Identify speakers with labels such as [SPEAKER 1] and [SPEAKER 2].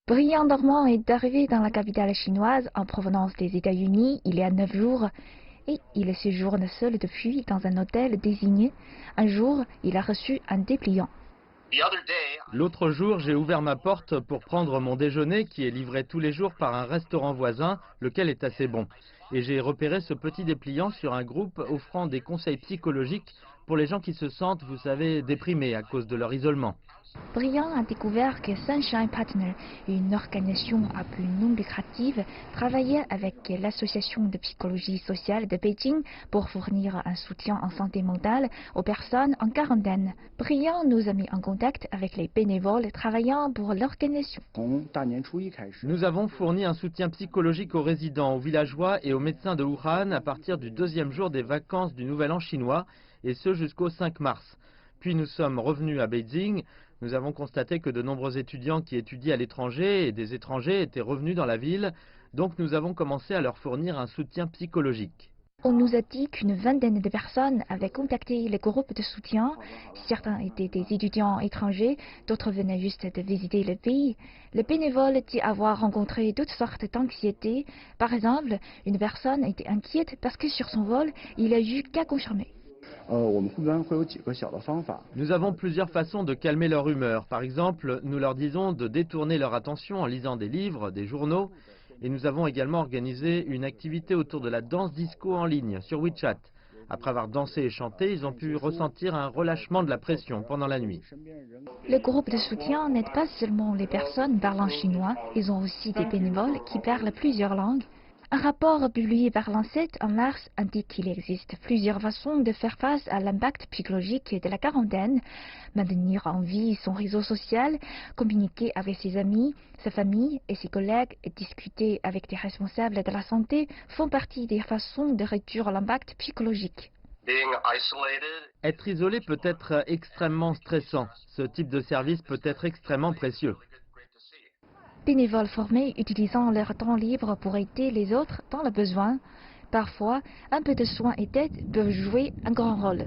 [SPEAKER 1] Brian Normand est arrivé dans la capitale chinoise en provenance des États-Unis il y a 9 jours et il séjourne seul depuis dans un hôtel désigné. Un jour, il a reçu un dépliant.
[SPEAKER 2] L'autre jour, j'ai ouvert ma porte pour prendre mon déjeuner qui est livré tous les jours par un restaurant voisin, lequel est assez bon. Et j'ai repéré ce petit dépliant sur un groupe offrant des conseils psychologiques pour les gens qui se sentent, vous savez, déprimés à cause de leur isolement.
[SPEAKER 1] Brian a découvert que Sunshine Partner, une organisation à but non lucratif, travaillait avec l'association de psychologie sociale de Beijing pour fournir un soutien en santé mentale aux personnes en quarantaine. Brian nous a mis en contact avec les bénévoles travaillant pour l'organisation.
[SPEAKER 2] Nous avons fourni un soutien psychologique aux résidents, aux villageois et aux médecins de Wuhan à partir du deuxième jour des vacances du Nouvel An chinois, et ce jusqu'au 5 mars. Puis nous sommes revenus à Beijing. Nous avons constaté que de nombreux étudiants qui étudient à l'étranger et des étrangers étaient revenus dans la ville, donc nous avons commencé à leur fournir un soutien psychologique.
[SPEAKER 1] On nous a dit qu'une vingtaine de personnes avaient contacté les groupes de soutien. Certains étaient des étudiants étrangers, d'autres venaient juste de visiter le pays. Le bénévole dit avoir rencontré toutes sortes d'anxiété. Par exemple, une personne était inquiète parce que sur son vol, il a eu cas confirmé.
[SPEAKER 2] Nous avons plusieurs façons de calmer leur humeur. Par exemple, nous leur disons de détourner leur attention en lisant des livres, des journaux. Et nous avons également organisé une activité autour de la danse disco en ligne sur WeChat. Après avoir dansé et chanté, ils ont pu ressentir un relâchement de la pression pendant la nuit.
[SPEAKER 1] Le groupe de soutien n'aide pas seulement les personnes parlant chinois, ils ont aussi des bénévoles qui parlent plusieurs langues. Un rapport publié par Lancet en mars indique qu'il existe plusieurs façons de faire face à l'impact psychologique de la quarantaine. Maintenir en vie son réseau social, communiquer avec ses amis, sa famille et ses collègues et discuter avec des responsables de la santé font partie des façons de réduire l'impact psychologique.
[SPEAKER 2] Être isolé peut être extrêmement stressant. Ce type de service peut être extrêmement précieux.
[SPEAKER 1] Bénévoles formés utilisant leur temps libre pour aider les autres dans le besoin. Parfois, un peu de soin et d'aide peuvent jouer un grand rôle.